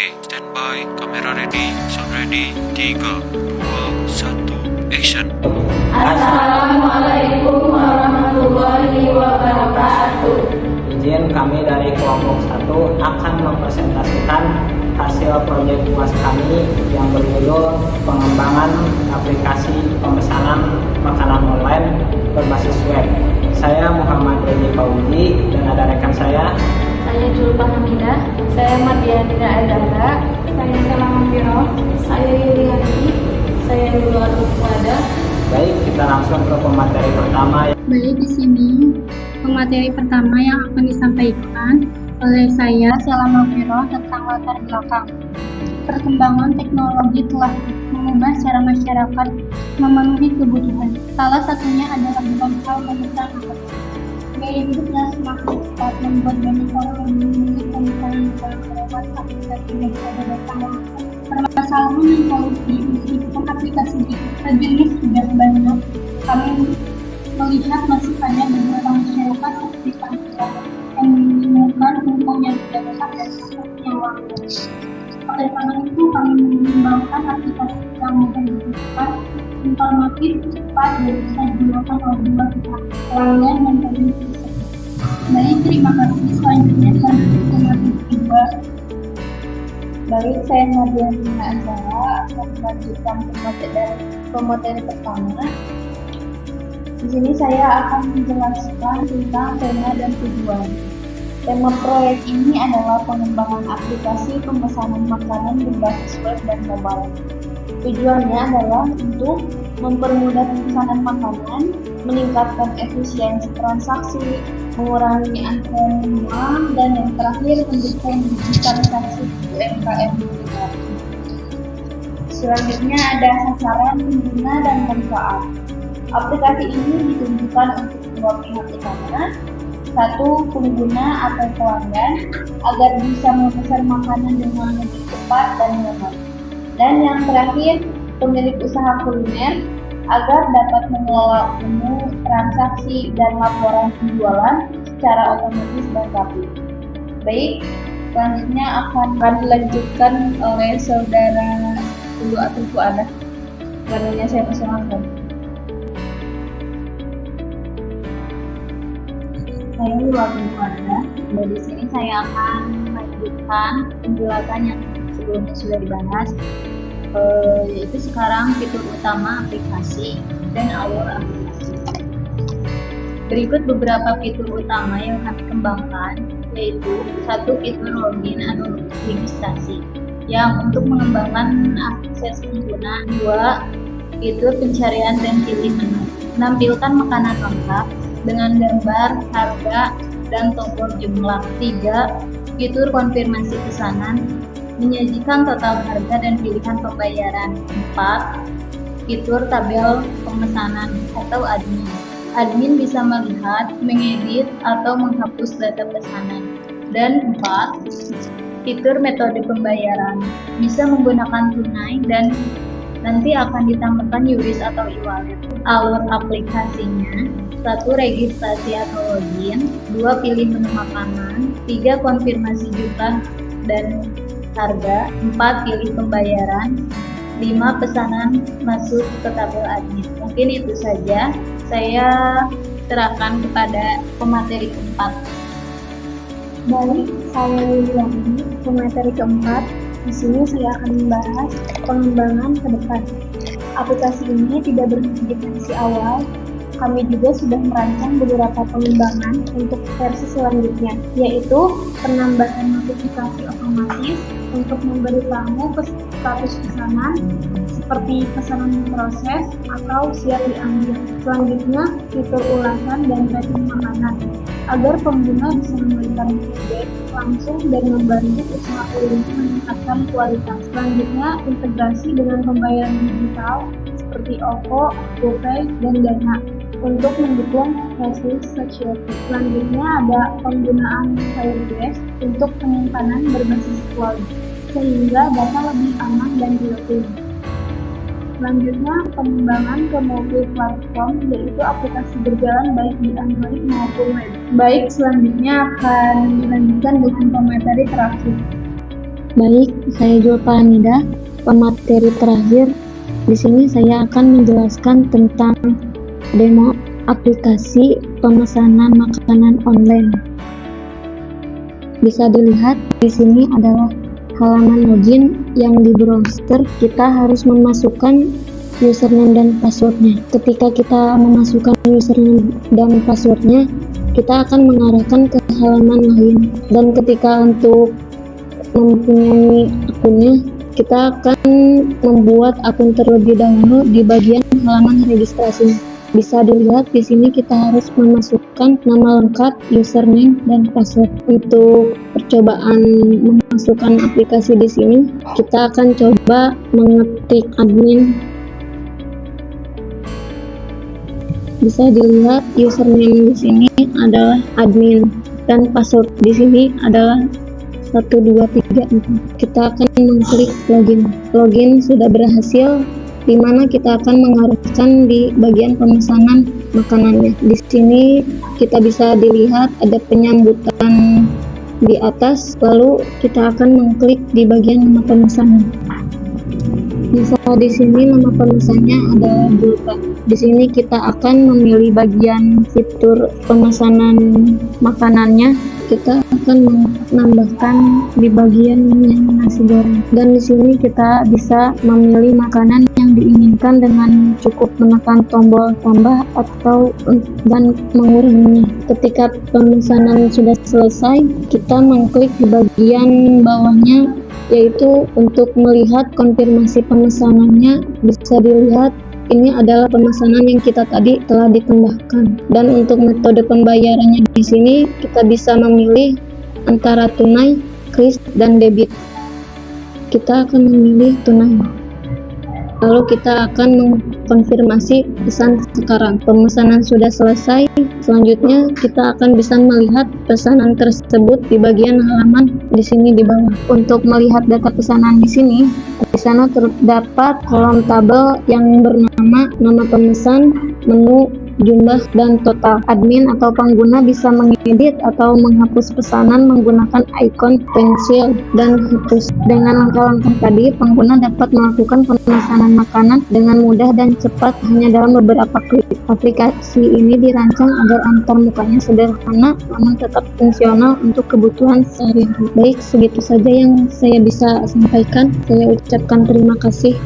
Oke, standby, kamera ready, sound ready, 3, 2, 1, action. Assalamualaikum warahmatullahi wabarakatuh. Izin kami dari kelompok 1 akan mempresentasikan hasil proyek UAS kami yang berjudul pengembangan aplikasi pemesanan makanan online berbasis web. Saya Muhammad Edi Pauji dan ada rekan saya. Saya Julpa Hamidah. Saya Mardianina Azahra. Saya Salama Firo. Saya Yuliati. Saya Nurul Arufwada. Baik, kita langsung ke pemateri pertama. Baik, di sini pemateri pertama yang akan disampaikan oleh saya Salama Firo tentang latar belakang. Perkembangan teknologi telah mengubah cara masyarakat memenuhi kebutuhan. Salah satunya adalah bukan hal memesan makanan. Gaya hidup yang semakin cepat membuat banyak orang memiliki pemikiran lewat aplikasi media datang. Permasalahan yang solusi meskipun aplikasi sejenis sudah banyak, kami melihat masih ada beberapa masyarakat seperti Pantura yang menemukan hukum yang tidak besar dan yang wajar. Oleh karena itu, kami mengembangkan aplikasi yang mudah digunakan, informatif, cepat, dan bisa digunakan oleh dua pihak, pelanggan dan pembeli. Baik, terima kasih. Selanjutnya lanjut ke materi kedua. Baik, saya Mardianina Azahra akan melanjutkan pemateri pertama. Di sini saya akan menjelaskan tentang tema dan tujuan. Tema proyek ini adalah pengembangan aplikasi pemesanan makanan berbasis web dan mobile. Tujuannya adalah untuk mempermudah pemesanan makanan, meningkatkan efisiensi transaksi, mengurangi antrian uang, dan yang terakhir mendukung digitalisasi UMKM. Selanjutnya ada sasaran, pengguna, dan manfaat. Aplikasi ini ditunjukkan untuk dua pihak utama. Satu, pengguna atau pelanggan agar bisa memesan makanan dengan lebih cepat dan nyaman. Dan yang terakhir, pemilik usaha kuliner agar dapat mengelola menu, transaksi, dan laporan penjualan secara otomatis dan rapi. Baik, selanjutnya akan dilanjutkan oleh saudara Ulu atau Fuada. Selanjutnya saya persilakan. Saya Ulu atau Fuada. Dari sini saya akan melanjutkan penjelasan yang sebelumnya sudah dibahas. Yaitu sekarang fitur utama aplikasi dan alur aplikasi. Berikut beberapa fitur utama yang kami kembangkan, yaitu satu, fitur login atau registrasi yang untuk mengembangkan akses pengguna. Dua, fitur pencarian dan pilih menu, menampilkan makanan lengkap dengan gambar, harga, dan tombol jumlah. Tiga, fitur konfirmasi pesanan, menyajikan total harga dan pilihan pembayaran. 4. Fitur tabel pemesanan atau admin. Admin bisa melihat, mengedit, atau menghapus data pesanan. Dan 4. Fitur metode pembayaran. Bisa menggunakan tunai dan nanti akan ditambahkan URIS atau e-wallet. Alur aplikasinya: 1. Registrasi atau login. 2. Pilih menu makanan. 3. Konfirmasi jumlah dan harga. 4. Pilih pembayaran. 5. Pesanan masuk ke tabel admin. Mungkin itu saja. Saya serahkan kepada pemateri keempat. Baik, saya Yuliati, pemateri keempat. Di sini saya akan membahas pengembangan ke depan. Aplikasi ini tidak berhenti di versi awal. Kami juga sudah merancang beberapa pengembangan untuk versi selanjutnya, yaitu penambahan notifikasi otomatis untuk memberitahu status pesanan seperti pesanan proses atau siap diambil. Selanjutnya, fitur ulasan dan rating makanan agar pengguna bisa memberikan feedback langsung dan membantu usaha kuliner meningkatkan kualitas. Selanjutnya, integrasi dengan pembayaran digital seperti OVO, GoPay, dan Dana untuk mendukung cashless society. Selanjutnya ada penggunaan Firebase untuk penyimpanan berbasis cloud sehingga data lebih aman dan real-time. Selanjutnya pengembangan ke mobile platform, yaitu aplikasi berjalan baik di Android maupun web. Baik, selanjutnya akan dilanjutkan dengan pemateri terakhir. Baik, saya Julpa Hamida, pemateri terakhir. Di sini saya akan menjelaskan tentang demo aplikasi pemesanan makanan online. Bisa dilihat di sini adalah halaman login yang di browser. Kita harus memasukkan username dan passwordnya. Ketika kita memasukkan username dan passwordnya, kita akan mengarahkan ke halaman lain. Dan ketika untuk mempunyai akunnya, kita akan membuat akun terlebih dahulu di bagian halaman registrasi. Bisa dilihat di sini kita harus memasukkan nama lengkap, username, dan password. Untuk percobaan memasukkan aplikasi di sini, kita akan coba mengetik admin. Bisa dilihat username di sini adalah admin dan password di sini adalah 1, 2, 3, 4. Kita akan mengklik login. Login sudah berhasil, di mana kita akan mengarahkan di bagian pemesanan makanannya. Di sini kita bisa dilihat ada penyambutan di atas, lalu kita akan mengklik di bagian nama pemesanan. Bisa di sini nama pemesannya ada Julpa. Di sini kita akan memilih bagian fitur pemesanan makanannya. Kita akan menambahkan di bagian yang nasi goreng. Dan di sini kita bisa memilih makanan yang diinginkan dengan cukup menekan tombol tambah atau dan menguranginya. Ketika pemesanan sudah selesai, kita mengklik di bagian bawahnya, yaitu untuk melihat konfirmasi pemesanannya. Bisa dilihat ini adalah pemesanan yang kita tadi telah ditambahkan. Dan untuk metode pembayarannya di sini kita bisa memilih antara tunai, kris, dan debit. Kita akan memilih tunai. Lalu kita akan mengkonfirmasi pesan sekarang. Pemesanan sudah selesai. Selanjutnya kita akan bisa melihat pesanan tersebut di bagian halaman di sini di bawah. Untuk melihat data pesanan di sana terdapat kolom tabel yang bernama nama pemesan, menu, jumlah, dan total. Admin atau pengguna bisa mengedit atau menghapus pesanan menggunakan ikon pensil dan hapus. Dengan langkah-langkah tadi, pengguna dapat melakukan pemesanan makanan dengan mudah dan cepat hanya dalam beberapa klik. Aplikasi ini dirancang agar antarmukanya sederhana namun tetap fungsional untuk kebutuhan sehari-hari. Baik, segitu saja yang saya bisa sampaikan. Saya ucapkan terima kasih.